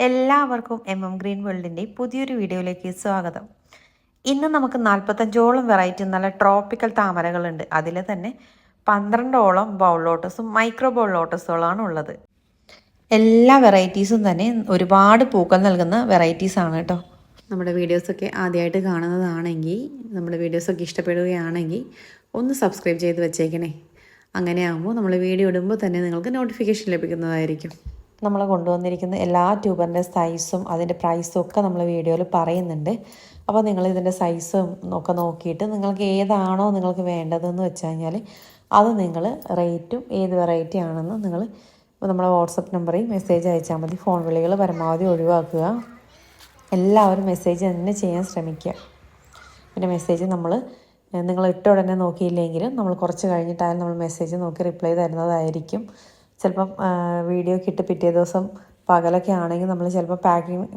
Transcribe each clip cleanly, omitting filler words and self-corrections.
എല്ലാവർക്കും ഗ്രീൻ വേൾഡിൻ്റെ പുതിയൊരു വീഡിയോയിലേക്ക് സ്വാഗതം. ഇന്ന് നമുക്ക് 45ഓളം വെറൈറ്റി നല്ല ട്രോപ്പിക്കൽ താമരകളുണ്ട്. അതിൽ തന്നെ 12ഓളം ബൗൾ ലോട്ടസും മൈക്രോ ബൗൾ ലോട്ടസുകളാണ് ഉള്ളത്. എല്ലാ വെറൈറ്റീസും തന്നെ ഒരുപാട് പൂക്കൾ നൽകുന്ന വെറൈറ്റീസാണ് കേട്ടോ. നമ്മുടെ വീഡിയോസൊക്കെ ആദ്യമായിട്ട് കാണുന്നതാണെങ്കിൽ, നമ്മുടെ വീഡിയോസൊക്കെ ഇഷ്ടപ്പെടുകയാണെങ്കിൽ ഒന്ന് സബ്സ്ക്രൈബ് ചെയ്ത് വെച്ചേക്കണേ. അങ്ങനെയാകുമ്പോൾ നമ്മൾ വീഡിയോ ഇടുമ്പോൾ തന്നെ നിങ്ങൾക്ക് നോട്ടിഫിക്കേഷൻ ലഭിക്കുന്നതായിരിക്കും. നമ്മൾ കൊണ്ടുവന്നിരിക്കുന്ന എല്ലാ ട്യൂബറിൻ്റെ സൈസും അതിൻ്റെ പ്രൈസും ഒക്കെ നമ്മൾ വീഡിയോയിൽ പറയുന്നുണ്ട്. അപ്പോൾ നിങ്ങൾ ഇതിൻ്റെ സൈസും ഒക്കെ നോക്കിയിട്ട് നിങ്ങൾക്ക് ഏതാണോ നിങ്ങൾക്ക് വേണ്ടതെന്ന് വെച്ച് കഴിഞ്ഞാൽ അത് നിങ്ങൾ റേറ്റും ഏത് വെറൈറ്റി ആണെന്ന് നിങ്ങൾ നമ്മളെ വാട്സപ്പ് നമ്പറിൽ മെസ്സേജ് അയച്ചാൽ മതി. ഫോൺ വിളികൾ പരമാവധി ഒഴിവാക്കുക. എല്ലാവരും മെസ്സേജ് തന്നെ ചെയ്യാൻ ശ്രമിക്കുക. പിന്നെ മെസ്സേജ് നിങ്ങൾ ഇട്ട ഉടനെ നോക്കിയില്ലെങ്കിലും നമ്മൾ കുറച്ച് കഴിഞ്ഞിട്ടായാലും നമ്മൾ മെസ്സേജ് നോക്കി റിപ്ലൈ തരുന്നതായിരിക്കും. ചിലപ്പം വീഡിയോ കിട്ടി പിറ്റേ ദിവസം പകലൊക്കെ ആണെങ്കിൽ നമ്മൾ ചിലപ്പോൾ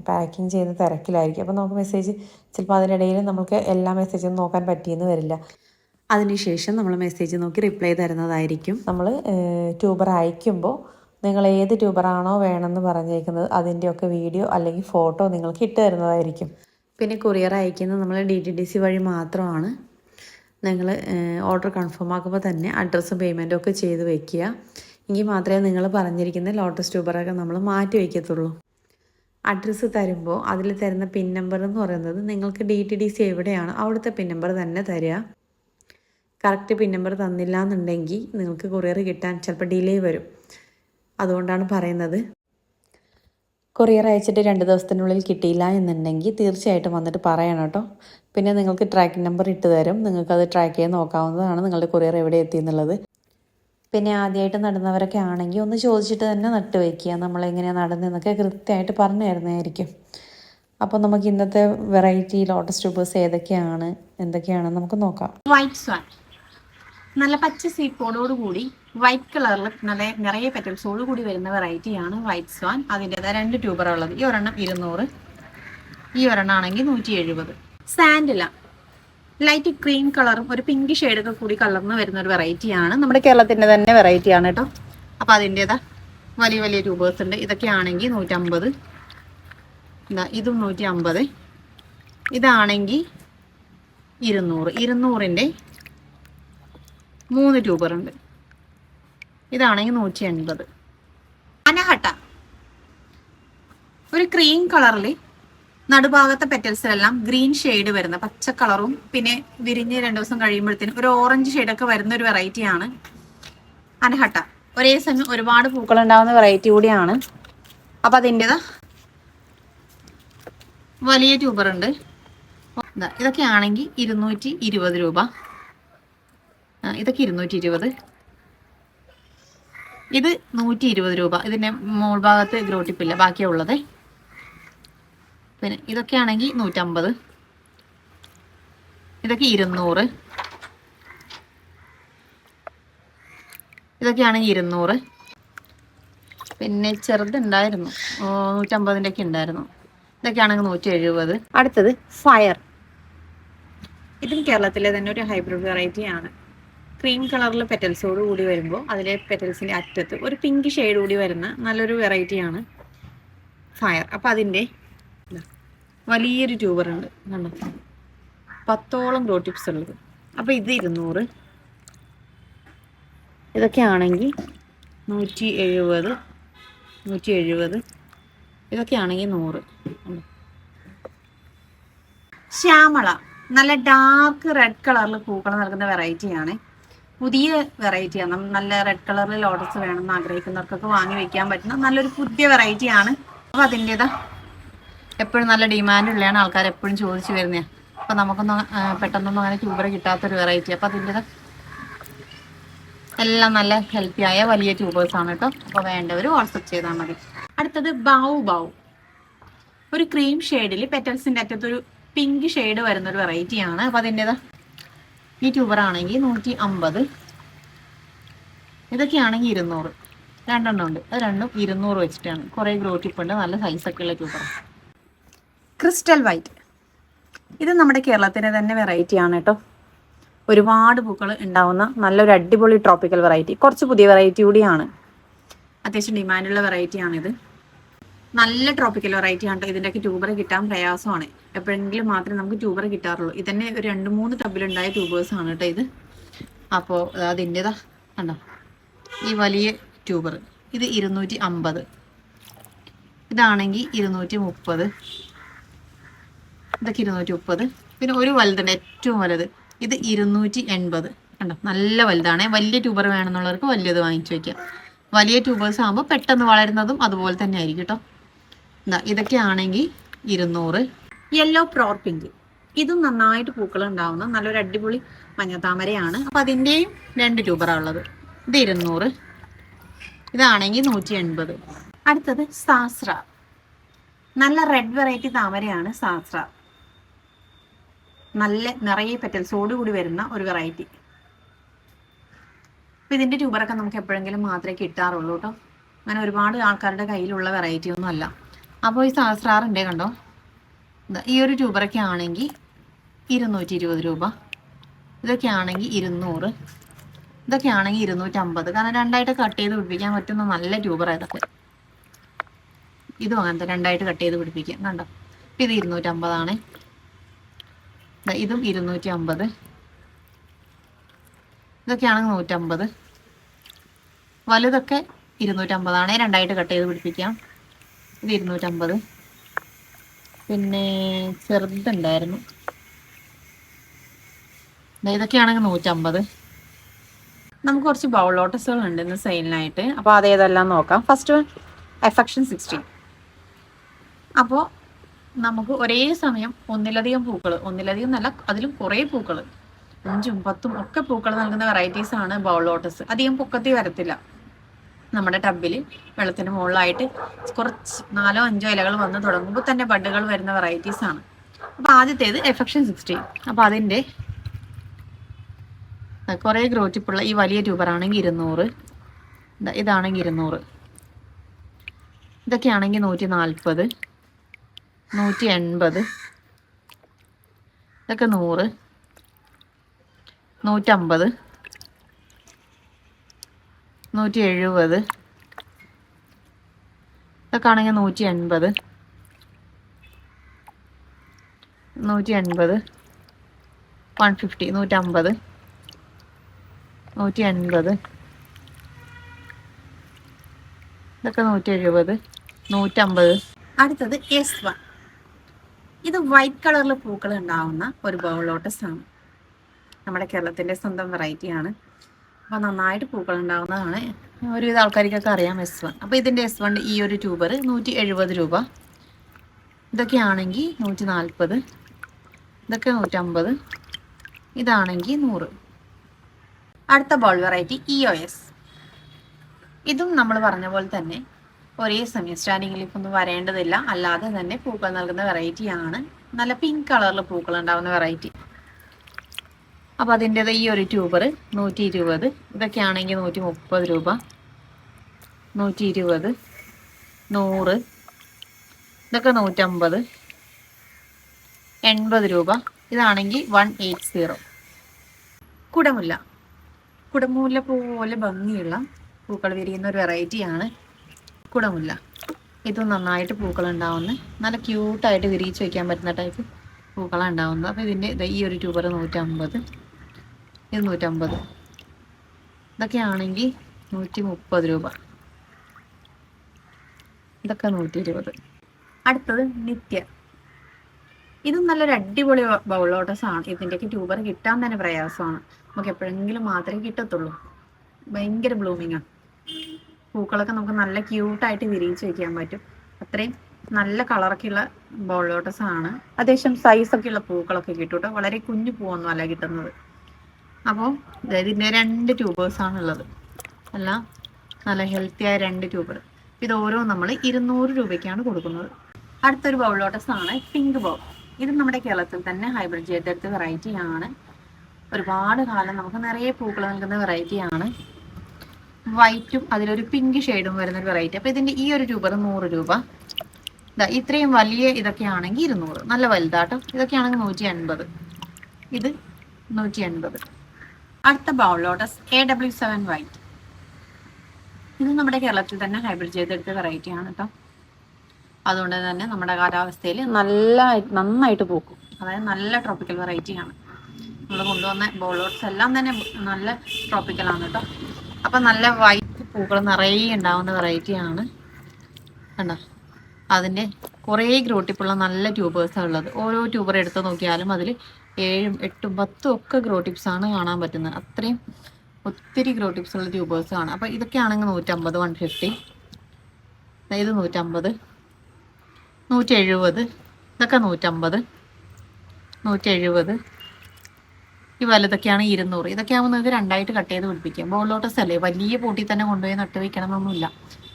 പാക്കിങ് ചെയ്യുന്ന തിരക്കിലായിരിക്കും. അപ്പോൾ നമുക്ക് മെസ്സേജ് ചിലപ്പോൾ അതിനിടയിൽ നമുക്ക് എല്ലാ മെസ്സേജും നോക്കാൻ പറ്റിയെന്ന് വരില്ല. അതിനുശേഷം നമ്മൾ മെസ്സേജ് നോക്കി റിപ്ലൈ തരുന്നതായിരിക്കും. നമ്മൾ ട്യൂബർ അയക്കുമ്പോൾ നിങ്ങൾ ഏത് ട്യൂബറാണോ വേണമെന്ന് പറഞ്ഞേക്കുന്നത് അതിൻ്റെയൊക്കെ വീഡിയോ അല്ലെങ്കിൽ ഫോട്ടോ നിങ്ങൾക്ക് ഇട്ട് തരുന്നതായിരിക്കും. പിന്നെ കൊറിയർ അയക്കുന്നത് നമ്മൾ DTDC വഴി മാത്രമാണ്. നിങ്ങൾ ഓർഡർ കൺഫേം ആക്കുമ്പോൾ തന്നെ അഡ്രസ്സും പേയ്മെൻറ്റും ഒക്കെ ചെയ്ത് വയ്ക്കുക. എങ്കിൽ മാത്രമേ നിങ്ങൾ പറഞ്ഞിരിക്കുന്ന ലോട്ടസ് ട്യൂബറൊക്കെ നമ്മൾ മാറ്റി വയ്ക്കത്തുള്ളൂ. അഡ്രസ്സ് തരുമ്പോൾ അതിൽ തരുന്ന പിൻ നമ്പർ എന്ന് പറയുന്നത് നിങ്ങൾക്ക് DTDC എവിടെയാണ് അവിടുത്തെ പിൻ നമ്പർ തന്നെ തരിക. കറക്റ്റ് പിൻ നമ്പർ തന്നില്ല എന്നുണ്ടെങ്കിൽ നിങ്ങൾക്ക് കൊറിയർ കിട്ടാൻ ചിലപ്പോൾ ഡിലേ വരും. അതുകൊണ്ടാണ് പറയുന്നത്. കൊറിയർ അയച്ചിട്ട് 2 ദിവസത്തിനുള്ളിൽ കിട്ടിയില്ല എന്നുണ്ടെങ്കിൽ തീർച്ചയായിട്ടും വന്നിട്ട് പറയണം കേട്ടോ. പിന്നെ നിങ്ങൾക്ക് ട്രാക്കിംഗ് നമ്പർ ഇട്ട് തരും. നിങ്ങൾക്കത് ട്രാക്ക് ചെയ്ത് നോക്കാവുന്നതാണ് നിങ്ങളുടെ കൊറിയർ എവിടെ എത്തിയെന്നുള്ളത്. പിന്നെ ആദ്യമായിട്ട് നടുന്നവരൊക്കെ ആണെങ്കിൽ ഒന്ന് ചോദിച്ചിട്ട് തന്നെ നട്ട് വയ്ക്കുക. നമ്മളെങ്ങനെയാണ് നടുന്നതെന്നൊക്കെ കൃത്യമായിട്ട് പറഞ്ഞു തരുന്നതായിരിക്കും. അപ്പോൾ നമുക്ക് ഇന്നത്തെ വെറൈറ്റി ലോട്ടസ് ട്യൂബേഴ്സ് എന്തൊക്കെയാണെന്ന് നമുക്ക് നോക്കാം. വൈറ്റ് സ്വാൻ നല്ല പച്ച സീപ്പോടോട് കൂടി വൈറ്റ് കളറിൽ നല്ല നിറയെ പെറ്റൽസോട് കൂടി വരുന്ന വെറൈറ്റിയാണ് വൈറ്റ് സ്വാൻ. അതിൻ്റെതായ 2 ട്യൂബറുള്ളത്. ഈ ഒരെണ്ണം 200, ഈ ഒരെണ്ണം ആണെങ്കിൽ 170. സാൻഡില ലൈറ്റ് ക്രീം കളറും ഒരു പിങ്ക് ഷെയ്ഡൊക്കെ കൂടി കളർന്ന് വരുന്ന ഒരു വെറൈറ്റിയാണ്. നമ്മുടെ കേരളത്തിൻ്റെ തന്നെ വെറൈറ്റിയാണ് കേട്ടോ. അപ്പോൾ അതിൻ്റെതാ വലിയ വലിയ ട്യൂബേഴ്സ് ഉണ്ട്. ഇതൊക്കെ ആണെങ്കിൽ 150, ഇതും 150, ഇതാണെങ്കിൽ 200. 200ൻ്റെ 3 ട്യൂബറുണ്ട്. ഇതാണെങ്കിൽ 180. അനഹട്ട ഒരു ക്രീം കളറിൽ നടുഭാഗത്തെ പെറ്റൽസിലെല്ലാം ഗ്രീൻ ഷെയ്ഡ് വരുന്ന പച്ച കളറും പിന്നെ വിരിഞ്ഞ് 2 ദിവസം കഴിയുമ്പോഴത്തേനും ഒരു ഓറഞ്ച് ഷെയ്ഡൊക്കെ വരുന്ന ഒരു വെറൈറ്റിയാണ് അനഹട്ട. ഒരേ സമയം ഒരുപാട് പൂക്കൾ ഉണ്ടാകുന്ന വെറൈറ്റി കൂടിയാണ്. അപ്പം അതിൻ്റെതാ വലിയ ട്യൂബറുണ്ട്. ഇതൊക്കെ ആണെങ്കിൽ 220 രൂപ. ഇതൊക്കെ 220. ഇത് 120 രൂപ. ഇതിൻ്റെ മോൾ ഭാഗത്ത് ഗ്രോട്ടിപ്പില്ല, ബാക്കിയുള്ളത്. പിന്നെ ഇതൊക്കെ ആണെങ്കിൽ 150. ഇതൊക്കെ 200. ഇതൊക്കെ ആണെങ്കിൽ 200. പിന്നെ ചെറുതുണ്ടായിരുന്നു, 150ൻ്റെ ഒക്കെ ഉണ്ടായിരുന്നു. ഇതൊക്കെ ആണെങ്കിൽ 170. അടുത്തത് ഫയർ. ഇതും കേരളത്തിലെ തന്നെ ഒരു ഹൈബ്രിഡ് വെറൈറ്റിയാണ്. ക്രീം കളറിൽ പെറ്റൽസോട് കൂടി വരുമ്പോൾ അതിലെ പെറ്റൽസിൻ്റെ അറ്റത്ത് ഒരു പിങ്ക് ഷെയ്ഡ് കൂടി വരുന്ന നല്ലൊരു വെറൈറ്റിയാണ് ഫയർ. അപ്പോൾ അതിൻ്റെ വലിയൊരു ട്യൂബറുണ്ട്, കണ്ടോ, 10ഓളം ഗ്രോ ടിപ്സ് ഉള്ളത്. അപ്പോൾ ഇത് 200. ഇതൊക്കെ ആണെങ്കിൽ 170, 170. ഇതൊക്കെ ആണെങ്കിൽ 100. ശ്യാമള നല്ല ഡാർക്ക് റെഡ് കളറിൽ പൂക്കൾ നൽകുന്ന വെറൈറ്റിയാണ്. പുതിയ വെറൈറ്റിയാണ്. നല്ല റെഡ് കളറിൽ ലോട്ടസ് വേണമെന്ന് ആഗ്രഹിക്കുന്നവർക്കൊക്കെ വാങ്ങി വെക്കാൻ പറ്റുന്ന നല്ലൊരു പുതിയ വെറൈറ്റിയാണ്. അപ്പോൾ അതിൻ്റെതാ എപ്പോഴും നല്ല ഡിമാൻഡുള്ളതാണ്. ആൾക്കാർ എപ്പോഴും ചോദിച്ചു വരുന്നതാണ്. അപ്പോൾ നമുക്കൊന്നും പെട്ടെന്നൊന്നും അങ്ങനെ ട്യൂബർ കിട്ടാത്തൊരു വെറൈറ്റി. അപ്പോൾ അതിൻ്റെതാ എല്ലാം നല്ല ഹെൽത്തിയായ വലിയ ട്യൂബേഴ്സാണ് കേട്ടോ. അപ്പോൾ വേണ്ടവർ വാട്സപ്പ് ചെയ്താൽ മതി. അടുത്തത് ബാവു. ഒരു ക്രീം ഷെയ്ഡിൽ പെറ്റൽസിൻ്റെ അറ്റത്തൊരു പിങ്ക് ഷെയ്ഡ് വരുന്നൊരു വെറൈറ്റിയാണ്. അപ്പോൾ അതിൻ്റെതാ ഈ ട്യൂബറാണെങ്കിൽ 150. ഇതൊക്കെ ആണെങ്കിൽ 200. 2 ഉണ്ട്. അത് രണ്ടും 200 വെച്ചിട്ടാണ്. കുറേ ഗ്രോ ടിപ്പുണ്ട്, നല്ല സൈസൊക്കെ ഉള്ള ട്യൂബർ. Crystal white. ഇത് നമ്മുടെ കേരളത്തിൻ്റെ തന്നെ വെറൈറ്റിയാണ് കേട്ടോ. ഒരുപാട് പൂക്കൾ ഉണ്ടാവുന്ന നല്ലൊരു അടിപൊളി ട്രോപ്പിക്കൽ വെറൈറ്റി. കുറച്ച് പുതിയ വെറൈറ്റി കൂടിയാണ്. അത്യാവശ്യം ഡിമാൻഡുള്ള വെറൈറ്റിയാണിത്. നല്ല ട്രോപ്പിക്കൽ വെറൈറ്റി ആണ്. ഇതിൻ്റെയൊക്കെ ട്യൂബർ കിട്ടാൻ പ്രയാസമാണ്. എപ്പോഴെങ്കിലും മാത്രമേ നമുക്ക് ട്യൂബർ കിട്ടാറുള്ളൂ. ഇതന്നെ ഒരു 2-3 ടബിലുണ്ടായ ട്യൂബേഴ്സ് ആണ് കേട്ടോ ഇത്. അപ്പോൾ അതിൻ്റെതാ കണ്ടോ, ഈ വലിയ ട്യൂബർ ഇത് 250, ഇതാണെങ്കിൽ 230, ഇതൊക്കെ 230. പിന്നെ ഒരു വലുതുണ്ട്, ഏറ്റവും വലുത്, ഇത് 280. കണ്ടോ, നല്ല വലുതാണ്. വലിയ ട്യൂബർ വേണമെന്നുള്ളവർക്ക് വലിയത് വാങ്ങിച്ചു വയ്ക്കാം. വലിയ ട്യൂബേഴ്സ് ആകുമ്പോൾ പെട്ടെന്ന് വളരുന്നതും അതുപോലെ തന്നെ ആയിരിക്കും കേട്ടോ. ഇതൊക്കെ ആണെങ്കിൽ 200. യെല്ലോ പ്രോർ പിങ്ക്, ഇതും നന്നായിട്ട് പൂക്കൾ ഉണ്ടാവുന്ന നല്ലൊരു അടിപൊളി മഞ്ഞത്താമരയാണ്. അപ്പം അതിൻ്റെയും 2 ട്യൂബറാണ് ഉള്ളത്. ഇത് 200, ഇതാണെങ്കിൽ 180. അടുത്തത് സാസ്ര, നല്ല റെഡ് വെറൈറ്റി താമരയാണ് സാസ്ര. നല്ല നിറയെ പെറ്റൽസോട് കൂടി വരുന്ന ഒരു വെറൈറ്റി. അപ്പം ഇതിൻ്റെ ട്യൂബറൊക്കെ നമുക്ക് എപ്പോഴെങ്കിലും മാത്രമേ കിട്ടാറുള്ളൂ കേട്ടോ. അങ്ങനെ ഒരുപാട് ആൾക്കാരുടെ കയ്യിലുള്ള വെറൈറ്റി ഒന്നും അല്ല. അപ്പോൾ ഈ സഹസ്രാറിൻ്റെ കണ്ടോ, ഈ ഒരു ട്യൂബറൊക്കെ ആണെങ്കിൽ 220 രൂപ, ഇതൊക്കെ ആണെങ്കിൽ 200, ഇതൊക്കെ ആണെങ്കിൽ 250. കാരണം രണ്ടായിട്ട് കട്ട് ചെയ്ത് പിടിപ്പിക്കാൻ പറ്റുന്ന നല്ല ട്യൂബറാണ് ഇതൊക്കെ. ഇതും അങ്ങനത്തെ രണ്ടായിട്ട് കട്ട് ചെയ്ത് പിടിപ്പിക്കാം കണ്ടോ. ഇത് 250 ആണ്. ഇതും 250, ഇതൊക്കെ ആണെങ്കിൽ 150. വലുതൊക്കെ 250 ആണ്, രണ്ടായിട്ട് കട്ട് ചെയ്ത് പിടിപ്പിക്കാം. ഇത് 250. പിന്നെ ചെറുതുണ്ടായിരുന്നു, ഇതൊക്കെയാണെങ്കിൽ 150. നമുക്ക് കുറച്ച് ബൗൾ ലോട്ടസുകൾ ഉണ്ട് ഇന്ന് സെയിലിനായിട്ട്. അപ്പോൾ അതേതെല്ലാം നോക്കാം. First affection 16. അപ്പോൾ നമുക്ക് ഒരേ സമയം ഒന്നിലധികം പൂക്കൾ, ഒന്നിലധികം എന്നല്ല അതിലും കുറേ പൂക്കൾ, 5ഉം 10ഉം ഒക്കെ പൂക്കൾ നൽകുന്ന വെറൈറ്റീസ് ആണ് ബൗൾ ലോട്ടസ്. അധികം പൊക്കത്തി വരത്തില്ല. നമ്മുടെ ടബിൽ വെള്ളത്തിന് മുകളിലായിട്ട് കുറച്ച് 4-5 ഇലകൾ വന്ന് തുടങ്ങുമ്പോൾ തന്നെ ബഡുകൾ വരുന്ന വെറൈറ്റീസ് ആണ്. അപ്പോൾ ആദ്യത്തേത് എഫക്ഷൻ 16. അപ്പോൾ അതിൻ്റെ കുറേ ഗ്രോറ്റിപ്പുള്ള ഈ വലിയ ട്യൂബറാണെങ്കിൽ 200, ഇതാണെങ്കിൽ 200, ഇതൊക്കെ ആണെങ്കിൽ 140, 180, ഇതൊക്കെ 100, 150, 170, ഇതൊക്കെ ആണെങ്കിൽ 180, 150, 150, 150, 180, ഇതൊക്കെ 170, 150. അടുത്തത് S1. ഇത് വൈറ്റ് കളറിൽ പൂക്കൾ ഉണ്ടാവുന്ന ഒരു ബൗൾ ലോട്ടസ് ആണ്. നമ്മുടെ കേരളത്തിൻ്റെ സ്വന്തം വെറൈറ്റിയാണ്. അപ്പോൾ നന്നായിട്ട് പൂക്കൾ ഉണ്ടാകുന്നതാണ്. ഒരുവിധ ആൾക്കാർക്കൊക്കെ അറിയാം S1. അപ്പോൾ ഇതിൻ്റെ S1 ഈ ഒരു ട്യൂബർ 170 രൂപ, ഇതൊക്കെ ആണെങ്കിൽ 140, ഇതൊക്കെ 150, ഇതാണെങ്കിൽ 100. അടുത്ത ബോൾ വെറൈറ്റി EOS. ഇതും നമ്മൾ പറഞ്ഞ പോലെ തന്നെ ഒരേ സമയം സ്റ്റാൻഡിംഗ് ലീഫൊന്നും വരേണ്ടതില്ല, അല്ലാതെ തന്നെ പൂക്കൾ നൽകുന്ന വെറൈറ്റിയാണ്. നല്ല പിങ്ക് കളറിൽ പൂക്കൾ ഉണ്ടാകുന്ന വെറൈറ്റി. അപ്പോൾ അതിൻ്റേത് ഈ ഒരു ട്യൂബർ 120, ഇതൊക്കെ ആണെങ്കിൽ 130 രൂപ, 120, 100, ഇതൊക്കെ 150, 80 രൂപ, ഇതാണെങ്കിൽ 180. കുടമുല്ല, കുടമുല്ല പോലെ ഭംഗിയുള്ള പൂക്കൾ വിരിയുന്ന ഒരു വെറൈറ്റിയാണ് കുടമുല്ല. ഇതും നന്നായിട്ട് പൂക്കൾ ഉണ്ടാവുന്ന നല്ല ക്യൂട്ടായിട്ട് വിരിയിച്ച് വയ്ക്കാൻ പറ്റുന്ന ടൈപ്പ് പൂക്കളാണ് ഉണ്ടാവുന്നത്. അപ്പോൾ ഇതിൻ്റെ ഈ ഒരു ട്യൂബർ 150, ഇത് 150, ഇതൊക്കെ ആണെങ്കിൽ 130 രൂപ, ഇതൊക്കെ 120. അടുത്തത് നിത്യ. ഇതും നല്ലൊരു അടിപൊളി ബൗൾ ലോട്ടസ് ആണ്. ഇതിൻ്റെയൊക്കെ ട്യൂബർ കിട്ടാൻ തന്നെ പ്രയാസമാണ്. നമുക്ക് എപ്പോഴെങ്കിലും മാത്രമേ കിട്ടത്തുള്ളൂ. ഭയങ്കര ബ്ലൂമിങ് ആണ്. പൂക്കളൊക്കെ നമുക്ക് നല്ല ക്യൂട്ടായിട്ട് വിരിയിച്ച് വയ്ക്കാൻ പറ്റും. അത്രയും നല്ല കളറൊക്കെ ഉള്ള ബൗൾ ലോട്ടസ് ആണ്. അത്യാവശ്യം സൈസൊക്കെ ഉള്ള പൂക്കളൊക്കെ കിട്ടും കേട്ടോ. വളരെ കുഞ്ഞു പൂവൊന്നും അല്ല കിട്ടുന്നത്. അപ്പോൾ ഇതിൻ്റെ 2 ട്യൂബേഴ്സാണ് ഉള്ളത്. എല്ലാം നല്ല ഹെൽത്തിയായ 2 ട്യൂബർ. ഇത് ഓരോ നമ്മൾ 200 രൂപയ്ക്കാണ് കൊടുക്കുന്നത്. അടുത്തൊരു ബൗൾ ലോട്ടസ് ആണ് പിങ്ക് ബൗൾ. ഇത് നമ്മുടെ കേരളത്തിൽ തന്നെ ഹൈബ്രിഡ് ചെയ്തെടുത്ത വെറൈറ്റിയാണ്. ഒരുപാട് കാലം നമുക്ക് നിറയെ പൂക്കൾ നൽകുന്ന വെറൈറ്റിയാണ്. വൈറ്റും അതിലൊരു പിങ്ക് ഷെയ്ഡും വരുന്നൊരു വെറൈറ്റി. അപ്പോൾ ഇതിൻ്റെ ഈ ഒരു ട്യൂബർ 100 രൂപ. ഇത്രയും വലിയ ഇതൊക്കെ ആണെങ്കിൽ 200, നല്ല വലുതാട്ടോ. ഇതൊക്കെ ആണെങ്കിൽ 180, ഇത് 180. അടുത്ത ബൗൾ ലോട്ടസ് AW7 വൈറ്റ്. ഇത് നമ്മുടെ കേരളത്തിൽ തന്നെ ഹൈബ്രിഡ് ചെയ്തെടുത്ത വെറൈറ്റിയാണ് കേട്ടോ. അതുകൊണ്ട് തന്നെ നമ്മുടെ കാലാവസ്ഥയിൽ നന്നായിട്ട് പൂക്കും. അതായത് നല്ല ട്രോപ്പിക്കൽ വെറൈറ്റിയാണ്. നമ്മൾ കൊണ്ടുവന്ന ബോളോട്ട്സ് എല്ലാം തന്നെ നല്ല ട്രോപ്പിക്കലാണ് കേട്ടോ. അപ്പം നല്ല വൈറ്റ് പൂക്കൾ നിറയെ ഉണ്ടാവുന്ന വെറൈറ്റിയാണ്. കണ്ടോ, അതിൻ്റെ കുറേ ഗ്രോട്ടിപ്പുള്ള നല്ല ട്യൂബേഴ്സാണ് ഉള്ളത്. ഓരോ ട്യൂബർ എടുത്ത് നോക്കിയാലും അതിൽ 7, 8, 10 ഒക്കെ ഗ്രോട്ടിപ്സാണ് കാണാൻ പറ്റുന്നത്. അത്രയും ഒത്തിരി ഗ്രോട്ടിപ്സ് ഉള്ള ട്യൂബേഴ്സാണ്. അപ്പോൾ ഇതൊക്കെ ആണെങ്കിൽ 150, 150, ഇത് 150, 170, ഇതൊക്കെ 150, 170. ഈ വലുതൊക്കെയാണ് 200. ഇതൊക്കെ ആകുമ്പോൾ നിങ്ങൾക്ക് 2ആയിട്ട് കട്ട് ചെയ്ത് പിടിപ്പിക്കാം. ബോൾ ലോട്ടസ് അല്ലേ, വലിയ പോട്ടി തന്നെ കൊണ്ടുപോയി നട്ട് വയ്ക്കണമെന്നൊന്നുമില്ല.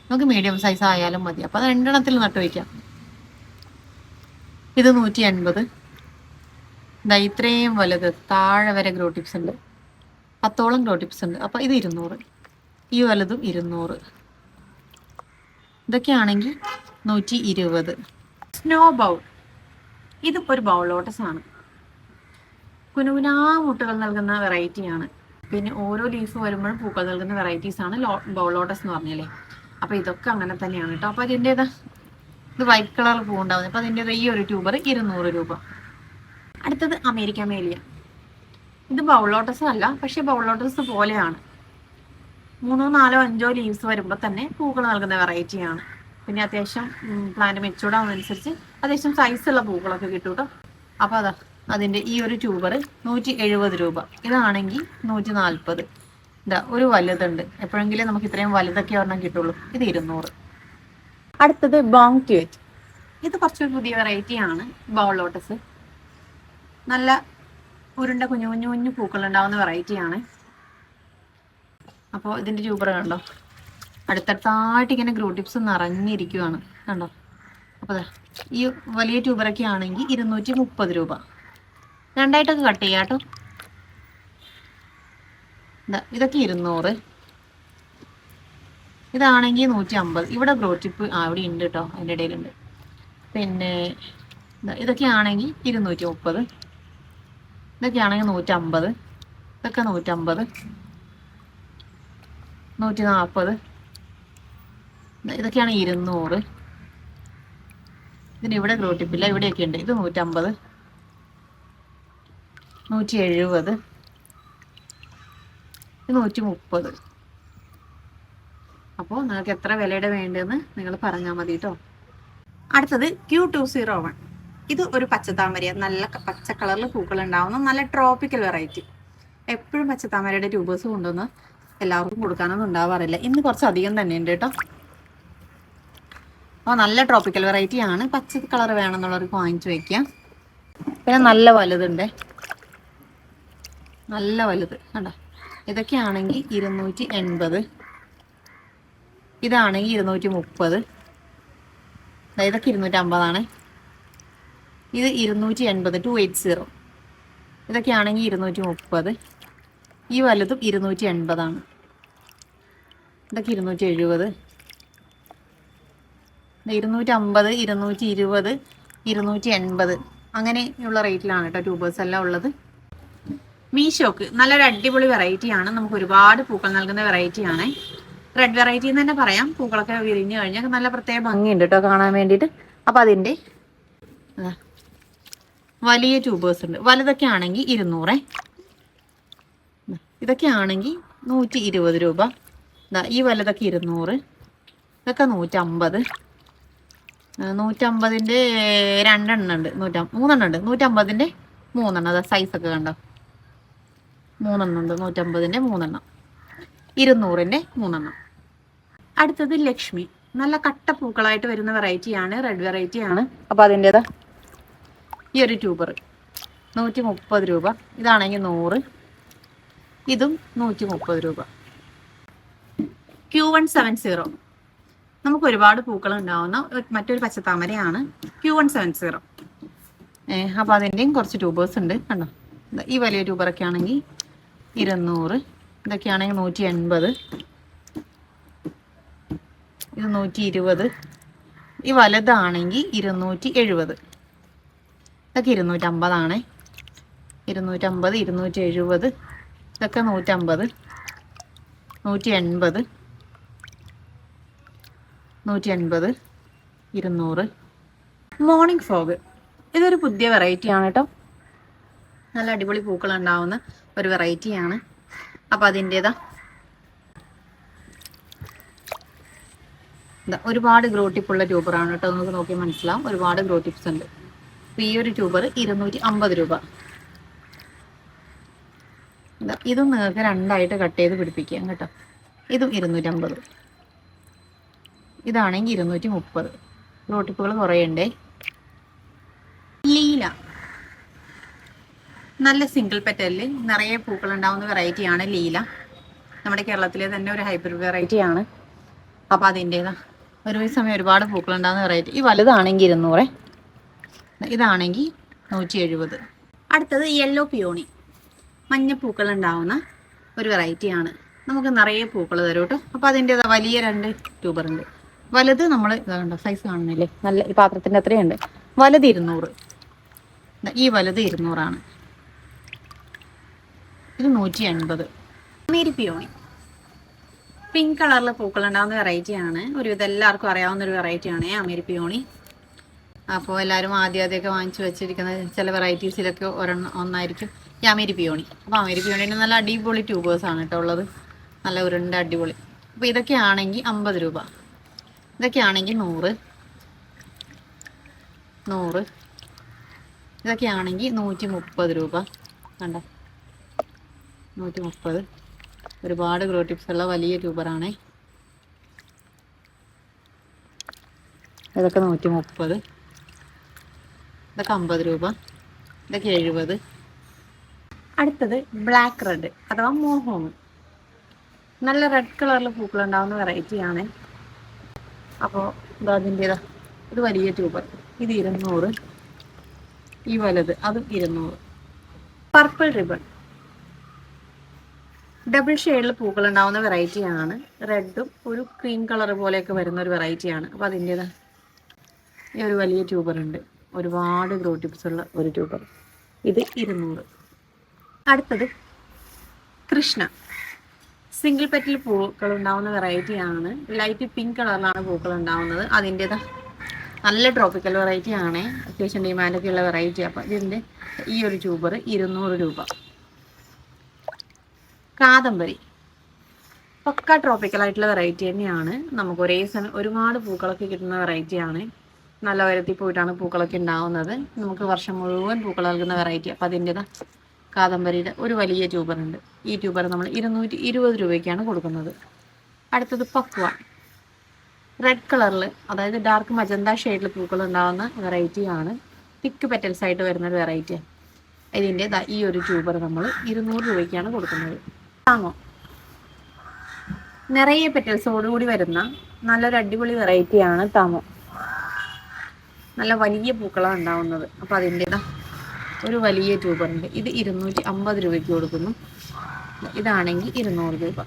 നമുക്ക് മീഡിയം സൈസ് ആയാലും മതി. അപ്പോൾ അത് 2 എണ്ണത്തിൽ നട്ട് വയ്ക്കാം. ഇത് 180. ഇതാ ഇത്രയും വലുത് താഴെ വരെ ഗ്രോട്ടിപ്സ് ഉണ്ട്, 10ഓളം ഗ്രോട്ടിപ്സ് ഉണ്ട്. അപ്പോൾ ഇത് 200. ഈ വലുതും 200. ഇതൊക്കെയാണെങ്കിൽ 120. സ്നോ ബൗൾ, ഇതിപ്പോൾ ഒരു ബൗൾ ലോട്ടസ് ആണ്. കുനുകുനാ മുട്ടുകൾ നൽകുന്ന വെറൈറ്റിയാണ്. പിന്നെ ഓരോ ലീഫ് വരുമ്പോഴും പൂക്കൾ നൽകുന്ന വെറൈറ്റീസാണ് ബൗൾ ലോട്ടസ് എന്ന് പറഞ്ഞല്ലേ. അപ്പോൾ ഇതൊക്കെ അങ്ങനെ തന്നെയാണ് കേട്ടോ. അപ്പോൾ അതിൻ്റേതാ ഇത് വൈറ്റ് കളർ പൂ ഉണ്ടാവുന്നത്. അപ്പോൾ അതിൻ്റേത് ഈ ഒരു ട്യൂബർ 200 രൂപ. അടുത്തത് അമേരിക്ക മേലിയ. ഇത് ബൗൾ ലോട്ടസ് അല്ല, പക്ഷേ ബൗൾ ലോട്ടസ് പോലെയാണ്. 3, 4, 5 ലീവ്സ് വരുമ്പോൾ തന്നെ പൂക്കൾ നൽകുന്ന വെറൈറ്റിയാണ്. പിന്നെ അത്യാവശ്യം പ്ലാന്റ് മെച്ചൂർഡാവുന്നതനുസരിച്ച് അത്യാവശ്യം സൈസുള്ള പൂക്കളൊക്കെ കിട്ടും കേട്ടോ. അപ്പോൾ അതാ അതിൻ്റെ ഈ ഒരു ട്യൂബർ 170 രൂപ. ഇതാണെങ്കിൽ 140. ഇതാ ഒരു വലുതുണ്ട്. എപ്പോഴെങ്കിലും നമുക്ക് ഇത്രയും വലുതൊക്കെ ഒരെണ്ണം കിട്ടുള്ളൂ. ഇത് 200. അടുത്തത് ബോങ് ട്യൂറ്റ്. ഇത് കുറച്ചൊരു പുതിയ വെറൈറ്റിയാണ് ബൗൾ ലോട്ടസ്. നല്ല ഉരുണ്ട കുഞ്ഞു കുഞ്ഞു കുഞ്ഞു പൂക്കൾ ഉണ്ടാവുന്ന വെറൈറ്റിയാണ്. അപ്പോൾ ഇതിൻ്റെ ട്യൂബർ കണ്ടോ, അടുത്തടുത്തായിട്ട് ഇങ്ങനെ ഗ്രോട്ടിപ്സ് നിറഞ്ഞിരിക്കുകയാണ് കണ്ടോ. അപ്പോൾ ഈ വലിയ ട്യൂബറൊക്കെ ആണെങ്കിൽ 230 രൂപ. 2ആയിട്ടൊക്കെ കട്ട് ചെയ്യാം കേട്ടോ. ഇതൊക്കെ 200. ഇതാണെങ്കിൽ 150. ഇവിടെ ഗ്രോട്ടിപ്പ് ഇവിടെ ഉണ്ട് കേട്ടോ, അതിൻ്റെ ഇടയിലുണ്ട്. പിന്നെ ഇതൊക്കെ ആണെങ്കിൽ 230. ഇതൊക്കെ ആണെങ്കിൽ 150. ഇതൊക്കെ 150, 140. ഇതൊക്കെയാണ് 200. ഇതിന് ഇവിടെ ഗ്രോട്ടിപ്പില്ല, ഇവിടെയൊക്കെ ഉണ്ട്. ഇത് 150, 170, ഇത് 130. അപ്പോൾ നിങ്ങൾക്ക് എത്ര വിലയുടെ വേണ്ടതെന്ന് നിങ്ങൾ പറഞ്ഞാൽ മതി കേട്ടോ. അടുത്തത് Q201. ഇത് ഒരു പച്ചത്താമര, നല്ല പച്ച കളറിൽ പൂക്കൾ ഉണ്ടാവുന്ന നല്ല ട്രോപ്പിക്കൽ വെറൈറ്റി. എപ്പോഴും പച്ചത്താമരയുടെ ട്യൂബേഴ്സ് കൊണ്ടുവന്ന് എല്ലാവർക്കും കൊടുക്കാനൊന്നും ഉണ്ടാവാറില്ല. ഇന്ന് കുറച്ചധികം തന്നെ ഉണ്ട് കേട്ടോ. അപ്പോൾ നല്ല ട്രോപ്പിക്കൽ വെറൈറ്റി ആണ്. പച്ച കളർ വേണമെന്നുള്ളവർക്ക് വാങ്ങിച്ചു വയ്ക്കാം. പിന്നെ നല്ല വലുതുണ്ട്, നല്ല വലുത് കണ്ടോ. ഇതൊക്കെ ആണെങ്കിൽ 280. ഇതാണെങ്കിൽ 230. ഇതൊക്കെ 250 ഇത് 280, 280. ഇതൊക്കെ ആണെങ്കിൽ 230. ഈ വലുതും 280. ഇതൊക്കെ 270, 250, 220, 280 അങ്ങനെയുള്ള റേറ്റിലാണ് കേട്ടോ ട്യൂബേഴ്സ് എല്ലാം ഉള്ളത്. മീഷോക്ക് നല്ലൊരു അടിപൊളി വെറൈറ്റിയാണ്. നമുക്ക് ഒരുപാട് പൂക്കൾ നൽകുന്ന വെറൈറ്റിയാണ്. റെഡ് വെറൈറ്റി എന്ന് തന്നെ പറയാം. പൂക്കളൊക്കെ വിരിഞ്ഞു കഴിഞ്ഞാൽ നല്ല പ്രത്യേക ഭംഗിയുണ്ട് കേട്ടോ കാണാൻ വേണ്ടിയിട്ട്. അപ്പോൾ അതിൻ്റെ വലിയ ട്യൂബേഴ്സ് ഉണ്ട്. വലുതൊക്കെ ആണെങ്കിൽ 200. ഇതൊക്കെ ആണെങ്കിൽ 120 രൂപ. ഈ വലുതൊക്കെ 200. ഇതൊക്കെ 150. 150ൻ്റെ 2 എണ്ണം ഉണ്ട്, 3 എണ്ണം ഉണ്ട്. 150ൻ്റെ 3 എണ്ണം. അതാ സൈസൊക്കെ കണ്ടോ, 3 എണ്ണം ഉണ്ട്. 150ൻ്റെ 3 എണ്ണം, 200ൻ്റെ 3 എണ്ണം. അടുത്തത് ലക്ഷ്മി. നല്ല കട്ട പൂക്കളായിട്ട് വരുന്ന വെറൈറ്റിയാണ്, റെഡ് വെറൈറ്റിയാണ്. അപ്പോൾ അതിൻ്റെതാ ഈ ഒരു ട്യൂബർ 130 രൂപ. ഇതാണെങ്കിൽ 100. ഇതും 130 രൂപ. Q170 നമുക്ക് ഒരുപാട് പൂക്കൾ ഉണ്ടാവുന്ന മറ്റൊരു പച്ചത്താമരയാണ് Q170. അപ്പോൾ അതിൻ്റെയും കുറച്ച് ട്യൂബേഴ്സ് ഉണ്ട് കണ്ടോ. ഈ വലിയ ട്യൂബറൊക്കെ ആണെങ്കിൽ 200. ഇതൊക്കെ ആണെങ്കിൽ 180. ഇത് 120. ഈ വലുതാണെങ്കിൽ 270. ഇതൊക്കെ 250. 250, 270. ഇതൊക്കെ 150, 180, 180. 200. മോർണിംഗ് ഫോഗ്, ഇതൊരു പുതിയ വെറൈറ്റി ആണ് കേട്ടോ. നല്ല അടിപൊളി പൂക്കൾ ഉണ്ടാവുന്ന ഒരു വെറൈറ്റിയാണ്. അപ്പോൾ അതിൻ്റെതാ ഒരുപാട് ഗ്രോ ടിപ്പുള്ള ട്യൂബറാണ് കേട്ടോ. നമുക്ക് നോക്കി മനസ്സിലാവും, ഒരുപാട് ഗ്രോ ടിപ്സ് ഉണ്ട്. അപ്പോൾ ഈ ഒരു ട്യൂബർ 250 രൂപ. ഇതും നിങ്ങൾക്ക് രണ്ടായിട്ട് കട്ട് ചെയ്ത് പിടിപ്പിക്കാം കേട്ടോ. ഇതും 250. ഇതാണെങ്കിൽ 230. ഗ്രോ ടിപ്പുകൾ കുറേ ഉണ്ടേ. ലീല, നല്ല സിംഗിൾ പെറ്റലിൽ നിറയെ പൂക്കൾ ഉണ്ടാവുന്ന വെറൈറ്റിയാണ് ലീല. നമ്മുടെ കേരളത്തിലെ തന്നെ ഒരു ഹൈബ്രിഡ് വെറൈറ്റിയാണ്. അപ്പോൾ അതിൻ്റെതാ ഒരു സമയം ഒരുപാട് പൂക്കൾ ഉണ്ടാകുന്ന വെറൈറ്റി. ഈ വലുതാണെങ്കിൽ 200, ഇതാണെങ്കിൽ 170. അടുത്തത് യെല്ലോ പിയോണി, മഞ്ഞ പൂക്കൾ ഉണ്ടാവുന്ന ഒരു വെറൈറ്റിയാണ്. നമുക്ക് നിറയെ പൂക്കൾ തരും കേട്ടോ. അപ്പോൾ അതിൻ്റെതാ വലിയ 2 ട്യൂബറുണ്ട്. വലുത് നമ്മൾ ഇതാകണ്ട സൈസ് കാണുന്നില്ലേ, നല്ല ഈ പാത്രത്തിൻ്റെ അത്രയുണ്ട്. വലുത് 200. ഈ വലുത് 200 ഇത് 180. അമേരി പിയോണി, പിങ്ക് കളറിൽ പൂക്കൾ ഉണ്ടാകുന്ന വെറൈറ്റിയാണ്. ഒരുവിധം എല്ലാവർക്കും അറിയാവുന്ന ഒരു വെറൈറ്റിയാണ് അമേരി പിയോണി. അപ്പോൾ എല്ലാവരും ആദ്യമൊക്കെ വാങ്ങിച്ചു വെച്ചിരിക്കുന്ന ചില വെറൈറ്റീസിലൊക്കെ ഒന്നായിരിക്കും ഈ അമേരി പിയോണി. അപ്പോൾ അമേരി പിയോണിൻ്റെ നല്ല അടിപൊളി ട്യൂബേഴ്സാണ് കേട്ടോ ഉള്ളത്, നല്ല ഉരുണ്ട അടിപൊളി. അപ്പോൾ ഇതൊക്കെ ആണെങ്കിൽ 50 രൂപ. ഇതൊക്കെ ആണെങ്കിൽ 100. ഇതൊക്കെ ആണെങ്കിൽ 130 രൂപ. കണ്ടോ, 130. ഒരുപാട് ഗ്രോ ടിപ്സ് ഉള്ള വലിയ ട്യൂബറാണേ. ഇതൊക്കെ 130. ഇതൊക്കെ 50 രൂപ. ഇതൊക്കെ 70. അടുത്തത് ബ്ലാക്ക് റെഡ് അഥവാ മോഹോങ്, നല്ല റെഡ് കളറിൽ പൂക്കൾ ഉണ്ടാകുന്ന വെറൈറ്റിയാണ്. അപ്പോൾ അതിൻ്റെതാ ഇത് വലിയ ട്യൂബർ, ഇത് 200. ഈ വലുത് അതും 200. പർപ്പിൾ റിബൺ, ഡബിൾ ഷെയ്ഡിൽ പൂക്കൾ ഉണ്ടാവുന്ന വെറൈറ്റിയാണ്. റെഡും ഒരു ക്രീം കളർ പോലെയൊക്കെ വരുന്ന ഒരു വെറൈറ്റിയാണ്. അപ്പോൾ അതിൻ്റെതാ ഈ ഒരു വലിയ ട്യൂബർ ഉണ്ട്, ഒരുപാട് ഗ്രോ ടിപ്സ് ഉള്ള ഒരു ട്യൂബർ. ഇത് 200. അടുത്തത് കൃഷ്ണ, സിംഗിൾ പെറ്റിൽ പൂക്കൾ ഉണ്ടാവുന്ന വെറൈറ്റിയാണ്. ലൈറ്റ് പിങ്ക് കളറിലാണ് പൂക്കൾ ഉണ്ടാവുന്നത്. അതിൻ്റെതാ നല്ല ട്രോപ്പിക്കൽ വെറൈറ്റി ആണ്, അത്യാവശ്യം ഡിമാൻഡൊക്കെ ഉള്ള വെറൈറ്റി. അപ്പോൾ ഇതിൻ്റെ ഈ ഒരു ട്യൂബർ 200 രൂപ. കാദംബരി, പക്ക ട്രോപ്പിക്കലായിട്ടുള്ള വെറൈറ്റി തന്നെയാണ്. നമുക്ക് ഒരേ സമയം ഒരുപാട് പൂക്കളൊക്കെ കിട്ടുന്ന വെറൈറ്റിയാണ്. നല്ല ഉയരത്തിൽ പോയിട്ടാണ് പൂക്കളൊക്കെ ഉണ്ടാവുന്നത്. നമുക്ക് വർഷം മുഴുവൻ പൂക്കൾ നൽകുന്ന വെറൈറ്റി. അപ്പോൾ അതിൻ്റെതാ കാദംബരിയുടെ ഒരു വലിയ ട്യൂബറുണ്ട്. ഈ ട്യൂബർ നമ്മൾ 220 രൂപയ്ക്കാണ് കൊടുക്കുന്നത്. അടുത്തത് പക്വാൻ, റെഡ് കളറിൽ അതായത് ഡാർക്ക് മജന്ത ഷെയ്ഡിൽ പൂക്കൾ ഉണ്ടാകുന്ന വെറൈറ്റിയാണ്. തിക്ക് പെറ്റൽസ് ആയിട്ട് വരുന്നൊരു വെറൈറ്റിയാണ്. ഇതിൻ്റെ ഈ ഒരു ട്യൂബർ നമ്മൾ 200 രൂപയ്ക്കാണ് കൊടുക്കുന്നത്. താങ്ങോ, നിറയെ പെറ്റൽസോടുകൂടി വരുന്ന നല്ലൊരു അടിപൊളി വെറൈറ്റിയാണ് താങ്ങോ. നല്ല വലിയ പൂക്കളാണ് ഉണ്ടാവുന്നത്. അപ്പോൾ അതിൻ്റെതാ ഒരു വലിയ ട്യൂബറുണ്ട്. ഇത് 250 രൂപയ്ക്ക് കൊടുക്കുന്നു. ഇതാണെങ്കിൽ 200 രൂപ.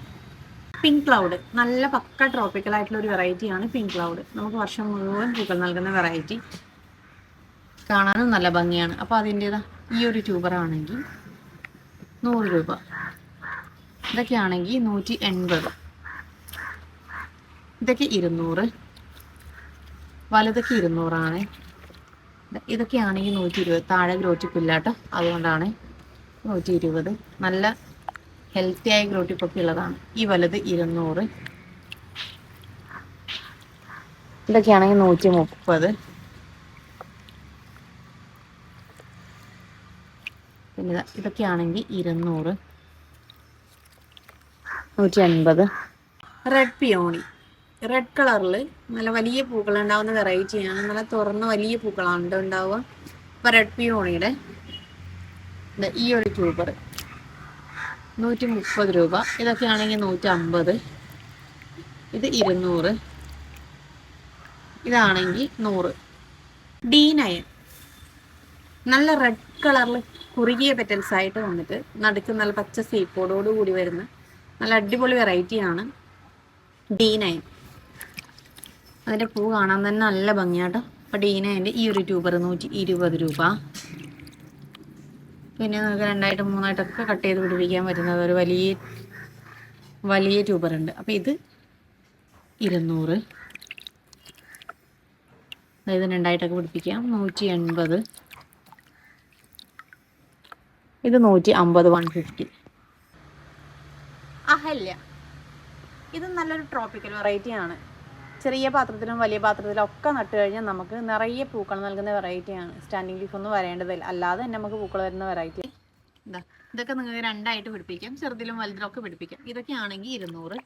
പിങ്ക് ക്ലൗഡ്, നല്ല പക്ക ട്രോപ്പിക്കൽ ആയിട്ടുള്ള ഒരു വെറൈറ്റിയാണ് പിങ്ക് ക്ലൗഡ്. നമുക്ക് വർഷം മുഴുവൻ പൂക്കൾ നൽകുന്ന വെറൈറ്റി. കാണാനും നല്ല ഭംഗിയാണ്. അപ്പോൾ അതിൻ്റെതാ ഈ ഒരു ട്യൂബറാണെങ്കിൽ 100 രൂപ. ഇതൊക്കെ ആണെങ്കിൽ 180. ഇതൊക്കെ 200. വലുതൊക്കെ 200. ഇതൊക്കെ ആണെങ്കിൽ 120. താഴെ ഗ്രോട്ടിപ്പില്ല കേട്ടോ, അതുകൊണ്ടാണ് 120. നല്ല ഹെൽത്തി ആയ ഗ്രോട്ടിപ്പൊക്കെ ഉള്ളതാണ്. ഈ വലുത് 200. ഇതൊക്കെ ആണെങ്കിൽ 130. പിന്നെ ഇതൊക്കെ ആണെങ്കിൽ 200. 180. റെഡ് പിയോണി, റെഡ് കളറിൽ നല്ല വലിയ പൂക്കൾ ഉണ്ടാവുന്ന വെറൈറ്റിയാണ്. നല്ല തുറന്ന വലിയ പൂക്കളാണ് ഉണ്ടാവുക. അപ്പോൾ റെഡ് പിയോണിയുടെ ഈ ഒരു ട്യൂബർ 130 രൂപ. ഇതൊക്കെ ആണെങ്കിൽ 150. ഇത് 200. ഇതാണെങ്കിൽ 100. D9, നല്ല റെഡ് കളറിൽ കുറുകിയ പെറ്റൽസ് ആയിട്ട് വന്നിട്ട് നടുക്ക് നല്ല പച്ച സീപ്പോടോട് കൂടി വരുന്ന നല്ല അടിപൊളി വെറൈറ്റിയാണ് D9. അതിൻ്റെ പൂ കാണാൻ തന്നെ നല്ല ഭംഗിയാട്ടോ. അപ്പോൾ D9ൻ്റെ ഈ ഒരു ട്യൂബർ 120 രൂപ. പിന്നെ നമുക്ക് 2 3 കട്ട് ചെയ്ത് പിടിപ്പിക്കാൻ പറ്റുന്നത് ഒരു വലിയ ട്യൂബർ ഉണ്ട്. അപ്പോൾ ഇത് 200. അതായത് രണ്ടായിട്ടൊക്കെ പിടിപ്പിക്കാം. 180, ഇത് 150, 150. അഹല്യ, ഇത് നല്ലൊരു ട്രോപ്പിക്കൽ വെറൈറ്റി ആണ്. ചെറിയ പാത്രത്തിലും വലിയ പാത്രത്തിലും ഒക്കെ നട്ട് കഴിഞ്ഞാൽ നമുക്ക് നിറയെ പൂക്കൾ നൽകുന്ന വെറൈറ്റിയാണ്. സ്റ്റാൻഡിങ് ലീഫ് ഒന്നും വരേണ്ടതില്ല, അല്ലാതെ തന്നെ നമുക്ക് പൂക്കൾ വരുന്ന വെറൈറ്റി. ഇതൊക്കെ നിങ്ങൾക്ക് രണ്ടായിട്ട് പിടിപ്പിക്കാം, ചെറുതിലും വലുതിലും ഒക്കെ പിടിപ്പിക്കാം. ഇതൊക്കെ ആണെങ്കിൽ 200,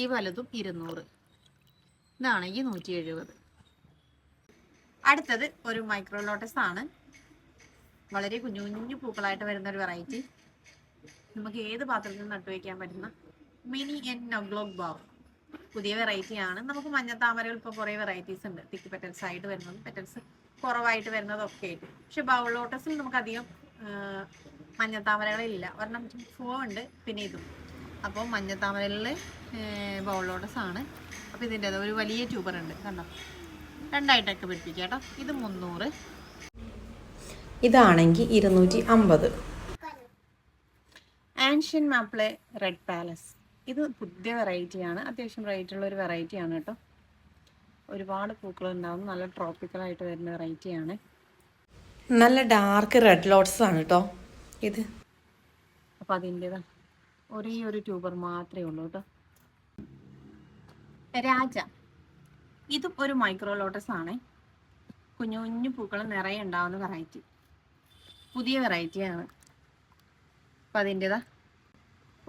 ഈ വലുതും 200, ഇതാണെങ്കിൽ 170. അടുത്തത് ഒരു മൈക്രോ ലോട്ടസ് ആണ്. വളരെ കുഞ്ഞു കുഞ്ഞു പൂക്കളായിട്ട് വരുന്ന ഒരു വെറൈറ്റി. നമുക്ക് ഏത് പാത്രത്തിലും നട്ടുവയ്ക്കാൻ പറ്റുന്ന മിനി എൻ നൊഗ്ലോഗ് ബാവ്, പുതിയ വെറൈറ്റി ആണ്. നമുക്ക് മഞ്ഞത്താമരകൾ ഇപ്പോൾ കുറേ വെറൈറ്റീസ് ഉണ്ട്. തിക്ക് പെറ്റൽസ് ആയിട്ട് വരുന്നതും പെറ്റൽസ് കുറവായിട്ട് വരുന്നതും ഒക്കെ ആയിട്ട്. പക്ഷെ ബൗൾ ലോട്ടസിൽ നമുക്കധികം മഞ്ഞത്താമരകളില്ല. ഒരെണ്ണം ഉണ്ട്, പിന്നെ ഇതും. അപ്പോൾ മഞ്ഞത്താമരകളിൽ ബൗൾ ലോട്ടസ് ആണ്. അപ്പോൾ ഇതിൻ്റെ ഒരു വലിയ ട്യൂബർ ഉണ്ട്, കണ്ടോ, രണ്ടായിട്ടൊക്കെ പിടിപ്പിക്കുക കേട്ടോ. ഇത് 300, ഇതാണെങ്കിൽ 250. ആൻഷ്യൻ മാപ്പിളെ റെഡ് പാലസ്, ഇത് പുതിയ വെറൈറ്റിയാണ്. അത്യാവശ്യം റേറ്റുള്ള ഒരു വെറൈറ്റിയാണ് കേട്ടോ. ഒരുപാട് പൂക്കൾ ഉണ്ടാവും, നല്ല ട്രോപ്പിക്കലായിട്ട് വരുന്ന വെറൈറ്റിയാണ്. നല്ല ഡാർക്ക് റെഡ് ലോട്ട്സ് ആണ് കേട്ടോ ഇത്. അപ്പം അതിൻ്റെതാ ഒരേ ഒരു ട്യൂബർ മാത്രമേ ഉള്ളൂ കേട്ടോ. രാജ, ഇതും ഒരു മൈക്രോ ലോട്ടസ് ആണ്. കുഞ്ഞു കുഞ്ഞു പൂക്കൾ നിറയെ ഉണ്ടാവുന്ന വെറൈറ്റി, പുതിയ വെറൈറ്റിയാണ്. അപ്പം അതിൻ്റെതാ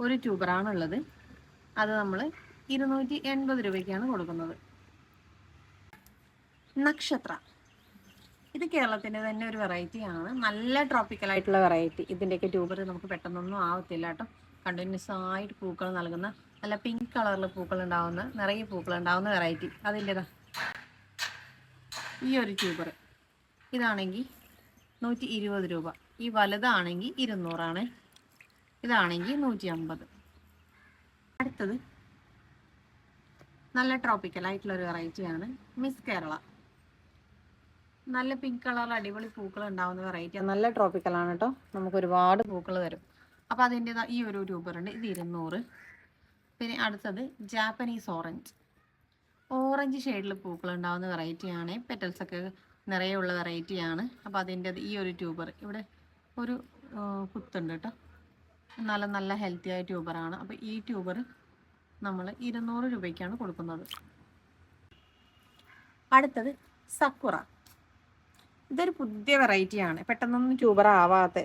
ഒരു ട്യൂബറാണുള്ളത്. അത് നമ്മൾ 280 രൂപയ്ക്കാണ് കൊടുക്കുന്നത്. നക്ഷത്ര, ഇത് കേരളത്തിൻ്റെ തന്നെ ഒരു വെറൈറ്റിയാണ്. നല്ല ട്രോപ്പിക്കലായിട്ടുള്ള വെറൈറ്റി. ഇതിൻ്റെയൊക്കെ ട്യൂബർ നമുക്ക് പെട്ടെന്നൊന്നും ആവത്തില്ല കേട്ടോ. കണ്ടിന്യൂസ് ആയിട്ട് പൂക്കൾ നൽകുന്ന, നല്ല പിങ്ക് കളറിൽ പൂക്കൾ ഉണ്ടാവുന്ന, നിറയെ പൂക്കൾ ഉണ്ടാവുന്ന വെറൈറ്റി. അതിൻ്റെതാ ഈ ഒരു ട്യൂബർ, ഇതാണെങ്കിൽ 120 രൂപ. ഈ വലുതാണെങ്കിൽ 200 ആണ്, ഇതാണെങ്കിൽ 150. അടുത്തത് നല്ല ട്രോപ്പിക്കലായിട്ടുള്ള ഒരു വെറൈറ്റിയാണ് മിസ് കേരള. നല്ല പിങ്ക് കളർ അടിപൊളി പൂക്കൾ ഉണ്ടാവുന്ന വെറൈറ്റി. നല്ല ട്രോപ്പിക്കലാണ് കേട്ടോ, നമുക്ക് ഒരുപാട് പൂക്കൾ വരും. അപ്പോൾ അതിൻ്റെ ഈ ഒരു ട്യൂബറുണ്ട്, ഇത് 200. പിന്നെ അടുത്തത് ജാപ്പനീസ് ഓറഞ്ച്. ഓറഞ്ച് ഷെയ്ഡിൽ പൂക്കൾ ഉണ്ടാവുന്ന വെറൈറ്റിയാണ്. പെറ്റൽസൊക്കെ നിറയെ വെറൈറ്റിയാണ്. അപ്പോൾ അതിൻ്റെ ഈ ഒരു ട്യൂബർ, ഇവിടെ ഒരു കുത്തുണ്ട് കേട്ടോ. എന്നാലും നല്ല ഹെൽത്തി ആയ ട്യൂബറാണ്. അപ്പോൾ ഈ ട്യൂബർ നമ്മൾ 200 രൂപയ്ക്കാണ് കൊടുക്കുന്നത്. അടുത്തത് സക്കുറ, ഇതൊരു പുതിയ വെറൈറ്റിയാണ്. പെട്ടെന്നൊന്നും ട്യൂബർ ആവാത്ത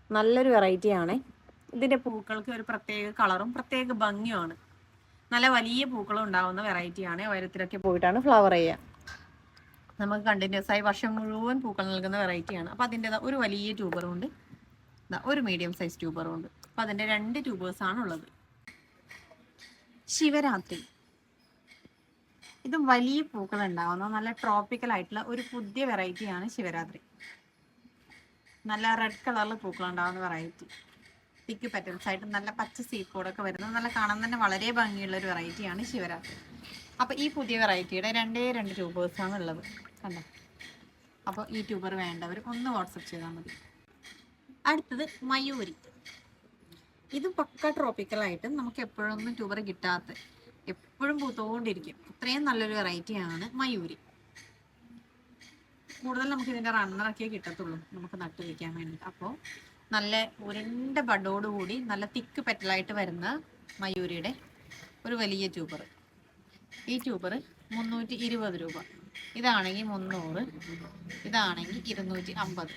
നല്ലൊരു വെറൈറ്റിയാണ്. ഇതിൻ്റെ പൂക്കൾക്ക് ഒരു പ്രത്യേക കളറും പ്രത്യേക ഭംഗിയുമാണ്. നല്ല വലിയ പൂക്കളും ഉണ്ടാകുന്ന വെറൈറ്റിയാണ്. ഉയരത്തിലൊക്കെ പോയിട്ടാണ് ഫ്ലവർ ചെയ്യുക. നമുക്ക് കണ്ടിന്യൂസ് ആയി വർഷം മുഴുവൻ പൂക്കൾ നൽകുന്ന വെറൈറ്റിയാണ്. അപ്പോൾ അതിൻ്റെ ഒരു വലിയ ട്യൂബറും ഉണ്ട്, ഒരു മീഡിയം സൈസ് ട്യൂബറും ഉണ്ട്. അപ്പോൾ അതിൻ്റെ 2 ട്യൂബേഴ്സാണ് ഉള്ളത്. ശിവരാത്രി, ഇതും വലിയ പൂക്കൾ ഉണ്ടാകുന്ന നല്ല ട്രോപ്പിക്കൽ ആയിട്ടുള്ള ഒരു പുതിയ വെറൈറ്റിയാണ് ശിവരാത്രി. നല്ല റെഡ് കളറിൽ പൂക്കൾ ഉണ്ടാകുന്ന വെറൈറ്റി. തിക്ക് പെറ്റൽസ് ആയിട്ട് നല്ല പച്ച സീക്കോടൊക്കെ വരുന്നത്, നല്ല കാണാൻ തന്നെ വളരെ ഭംഗിയുള്ള ഒരു വെറൈറ്റിയാണ് ശിവരാത്രി. അപ്പോൾ ഈ പുതിയ വെറൈറ്റിയുടെ 2 ട്യൂബേഴ്സാണ് ഉള്ളത്, കണ്ടോ. അപ്പോൾ ഈ ട്യൂബർ വേണ്ടവർ ഒന്ന് വാട്സപ്പ് ചെയ്താൽ മതി. അടുത്തത് മയൂരി, ഇത് പക്ക ട്രോപ്പിക്കലായിട്ട് നമുക്ക് എപ്പോഴൊന്നും ട്യൂബർ കിട്ടാത്ത, എപ്പോഴും പൂത്തുകൊണ്ടിരിക്കും, അത്രയും നല്ലൊരു വെറൈറ്റിയാണ് മയൂരി. കൂടുതൽ നമുക്ക് ഇതിൻ്റെ റണ്ണറൊക്കെ കിട്ടത്തുള്ളൂ നമുക്ക് നട്ടു വയ്ക്കാൻ വേണ്ടിയിട്ട്. അപ്പോൾ നല്ല ഉരുണ്ട ബഡോടുകൂടി നല്ല തിക്ക് പെറ്റലായിട്ട് വരുന്ന മയൂരിയുടെ ഒരു വലിയ ട്യൂബർ. ഈ ട്യൂബർ 320 രൂപ. ഇതാണെങ്കിൽ 300, ഇതാണെങ്കിൽ 250.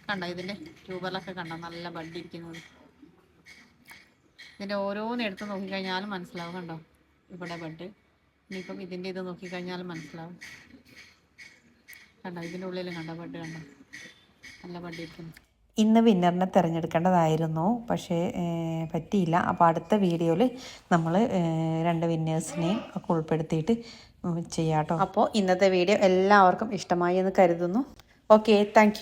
കണ്ടോ ഇതിൻ്റെ ട്യൂബറിലൊക്കെ കണ്ടോ നല്ല ബഡിരിക്കുന്നത്. ഇതിൻ്റെ ഓരോന്നെടുത്ത് നോക്കിക്കഴിഞ്ഞാലും മനസ്സിലാവും. കണ്ടോ ഇവിടെ ബഡ്. ഇനിയിപ്പം ഇതിൻ്റെ ഇത് നോക്കിക്കഴിഞ്ഞാലും മനസ്സിലാവും. കണ്ടോ ഇതിൻ്റെ ഉള്ളിലും കണ്ടോ ബഡ്, കണ്ടോ നല്ല ബഡിരിക്കുന്നു. ഇന്ന് വിന്നറിനെ തിരഞ്ഞെടുക്കേണ്ടതായിരുന്നു, പക്ഷേ പറ്റിയില്ല. അപ്പോൾ അടുത്ത വീഡിയോയിൽ നമ്മൾ 2 വിന്നേഴ്സിനെയും ഒക്കെ ഉൾപ്പെടുത്തിയിട്ട് ചെയ്യാം കേട്ടോ. അപ്പോൾ ഇന്നത്തെ വീഡിയോ എല്ലാവർക്കും ഇഷ്ടമായി എന്ന് കരുതുന്നു. Okay, thank